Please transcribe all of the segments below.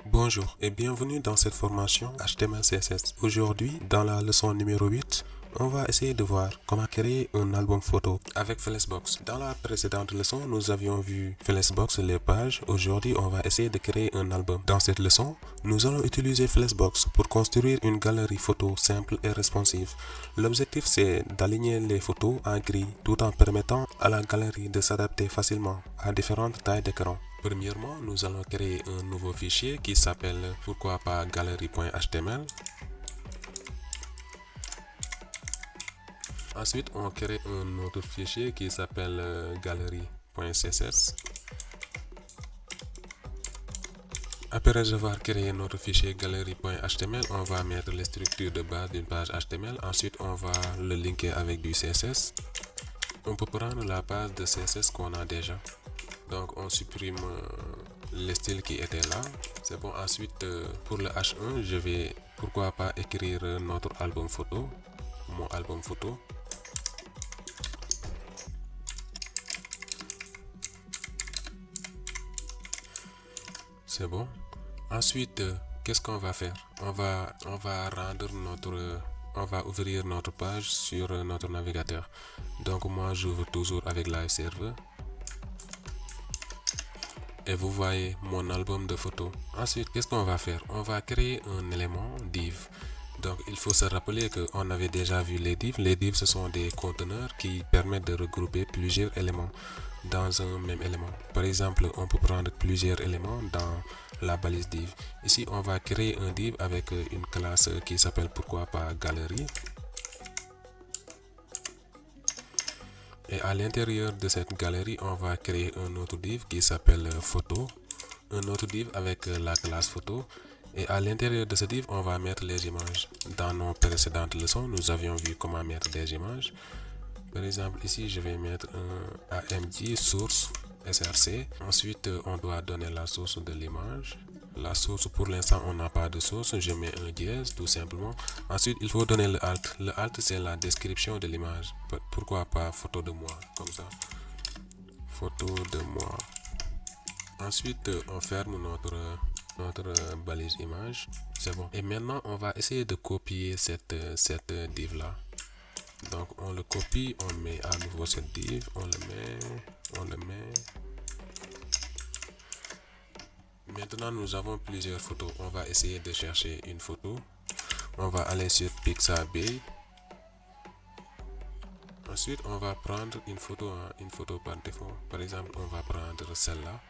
Bonjour et bienvenue dans cette formation HTML CSS. Aujourd'hui, dans la leçon numéro 8, on va essayer de voir comment créer un album photo avec Flexbox. Dans la précédente leçon, nous avions vu Flexbox, les pages. Aujourd'hui, on va essayer de créer un album. Dans cette leçon, nous allons utiliser Flexbox pour construire une galerie photo simple et responsive. L'objectif, c'est d'aligner les photos en grille tout en permettant à la galerie de s'adapter facilement à différentes tailles d'écran. Premièrement, nous allons créer un nouveau fichier qui s'appelle pourquoi pas galerie.html. Ensuite, on crée un autre fichier qui s'appelle galerie.css. Après avoir créé notre fichier galerie.html, on va mettre les structures de base d'une page HTML. Ensuite, on va le linker avec du CSS. On peut prendre la page de CSS qu'on a déjà. Donc on supprime les styles qui étaient là. C'est bon. Ensuite pour le H1, je vais pourquoi pas écrire notre album photo, mon album photo. C'est bon. Ensuite, qu'est-ce qu'on va faire? On va ouvrir notre page sur notre navigateur. Donc moi j'ouvre toujours avec Live Server. Et vous voyez mon album de photos. Ensuite, qu'est-ce qu'on va faire? On va créer un élément div. Donc, il faut se rappeler qu'on avait déjà vu les divs. Les divs, ce sont des conteneurs qui permettent de regrouper plusieurs éléments dans un même élément. Par exemple, on peut prendre plusieurs éléments dans la balise div. Ici, on va créer un div avec une classe qui s'appelle pourquoi pas galerie. Et à l'intérieur de cette galerie, on va créer un autre div qui s'appelle photo. Un autre div avec la classe photo. Et à l'intérieur de ce div, on va mettre les images. Dans nos précédentes leçons, nous avions vu comment mettre des images. Par exemple, ici, je vais mettre un AMG source src. Ensuite, on doit donner la source de l'image. La source, pour l'instant, on n'a pas de source. Je mets un dièse, tout simplement. Ensuite, il faut donner le alt. Le alt, c'est la description de l'image. Pourquoi pas photo de moi, comme ça. Photo de moi. Ensuite, on ferme notre balise image. C'est bon. Et maintenant, on va essayer de copier cette div là. Donc, on le copie, on met à nouveau cette div, on le met. Maintenant, nous avons plusieurs photos. On va essayer de chercher une photo. On va aller sur Pixabay. Ensuite, on va prendre une photo par défaut. Par exemple, on va prendre celle-là.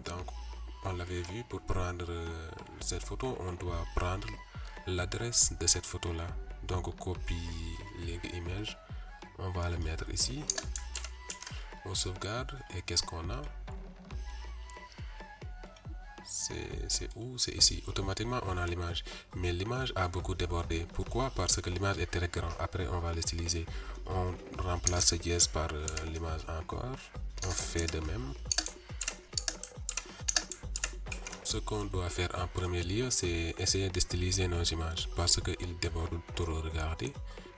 Donc, on l'avait vu, pour prendre cette photo, on doit prendre l'adresse de cette photo-là. Donc, copie link image. On va le mettre ici. On sauvegarde. Et qu'est-ce qu'on a? C'est où? C'est ici. Automatiquement, on a l'image. Mais l'image a beaucoup débordé. Pourquoi? Parce que l'image est très grande. Après, on va l'utiliser. On remplace ce dièse par l'image encore. On fait de même. Ce qu'on doit faire en premier lieu, c'est essayer de styliser nos images. Parce qu'ils débordent trop. Regardez.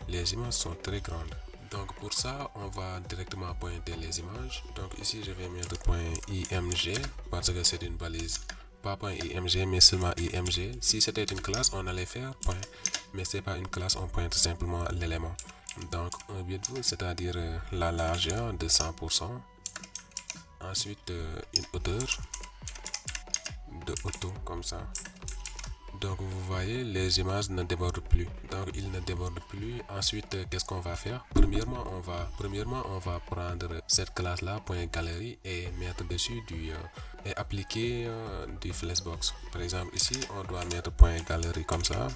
Les images sont très grandes. Donc pour ça, on va directement pointer les images. Donc ici, je vais mettre .img parce que c'est une balise. Pas .img, mais seulement img. Si c'était une classe, on allait faire point. Mais c'est pas une classe, on pointe simplement l'élément. Donc un width, c'est-à-dire la largeur de 100%. Ensuite, une hauteur de auto, comme ça. Donc vous voyez, les images ne débordent plus. Donc ils ne débordent plus. Ensuite, qu'est-ce qu'on va faire? Premièrement, on va prendre cette classe là, .galerie, et mettre dessus et appliquer du flexbox. Par exemple, ici, on doit mettre .galerie comme ça.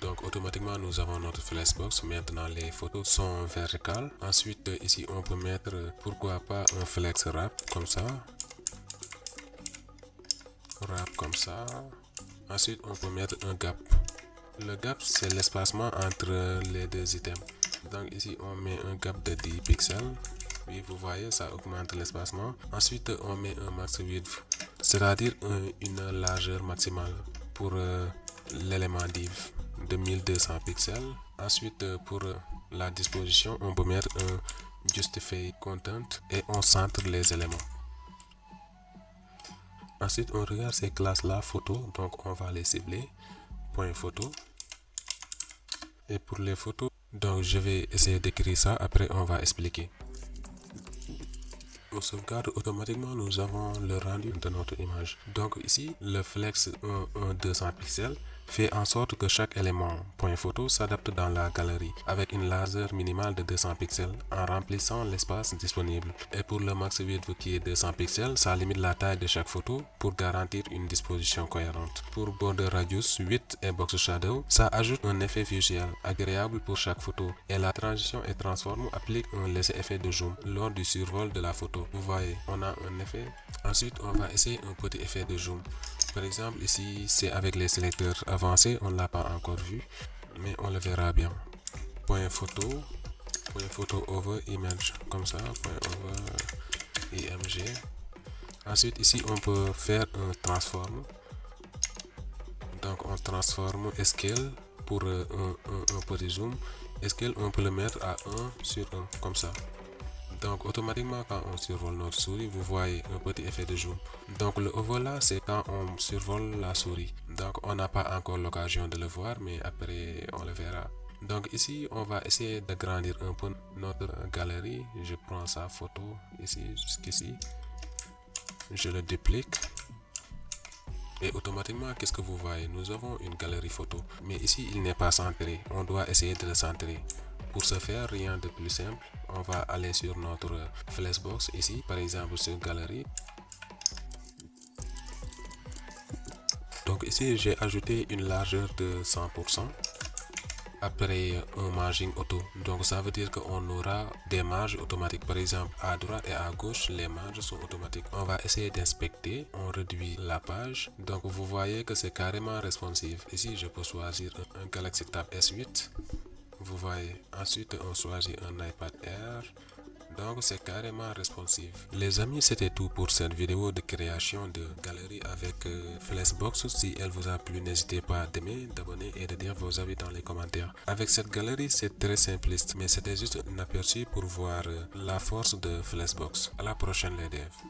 Donc automatiquement, nous avons notre flexbox. Maintenant, les photos sont verticales. Ensuite, ici, on peut mettre, pourquoi pas, un flex wrap comme ça. Wrap comme ça. Ensuite, on peut mettre un gap. Le gap, c'est l'espacement entre les deux items. Donc ici, on met un gap de 10 pixels. Puis vous voyez, ça augmente l'espacement. Ensuite, on met un max width, c'est-à-dire une largeur maximale pour l'élément div de 1200 pixels. Ensuite, pour la disposition, on peut mettre un Justify content et on centre les éléments. Ensuite, on regarde ces classes-là, photo, donc on va les cibler, point photo. Et pour les photos, donc je vais essayer d'écrire ça, après on va expliquer. On sauvegarde automatiquement, nous avons le rendu de notre image. Donc ici, le flex 200 pixels fait en sorte que chaque élément point photo s'adapte dans la galerie avec une largeur minimale de 200 pixels en remplissant l'espace disponible. Et pour le max width qui est 200 pixels, ça limite la taille de chaque photo pour garantir une disposition cohérente. Pour border radius 8 et box shadow, ça ajoute un effet visuel agréable pour chaque photo. Et la transition et transform applique un léger effet de zoom lors du survol de la photo. Vous voyez, on a un effet. Ensuite, on va essayer un petit effet de zoom. Par exemple, ici, c'est avec les sélecteurs avancés, on ne l'a pas encore vu, mais on le verra bien. Point photo over image, comme ça, point over img. Ensuite, ici, on peut faire un transform. Donc, on transforme scale pour un petit zoom. Scale, on peut le mettre à 1 sur 1, comme ça. Donc automatiquement quand on survole notre souris, vous voyez un petit effet de zoom. Donc le over là, c'est quand on survole la souris. Donc on n'a pas encore l'occasion de le voir, mais après on le verra. Donc ici, on va essayer d'agrandir un peu notre galerie. Je prends sa photo ici jusqu'ici. Je le duplique. Et automatiquement, qu'est-ce que vous voyez? Nous avons une galerie photo. Mais ici, il n'est pas centré. On doit essayer de le centrer. Pour ce faire, rien de plus simple. On va aller sur notre flashbox ici, par exemple sur galerie. Donc ici, j'ai ajouté une largeur de 100%. Après un margin auto, donc ça veut dire qu'on aura des marges automatiques. Par exemple, à droite et à gauche, les marges sont automatiques. On va essayer d'inspecter, on réduit la page. Donc vous voyez que c'est carrément responsive. Ici, je peux choisir un Galaxy Tab S8. Vous voyez, ensuite on choisit un iPad Air. Donc c'est carrément responsive. Les amis, c'était tout pour cette vidéo de création de galerie avec Flashbox. Si elle vous a plu, n'hésitez pas à aimer, d'abonner et de dire vos avis dans les commentaires. Avec cette galerie, c'est très simpliste, mais c'était juste un aperçu pour voir la force de Flashbox. À la prochaine les devs.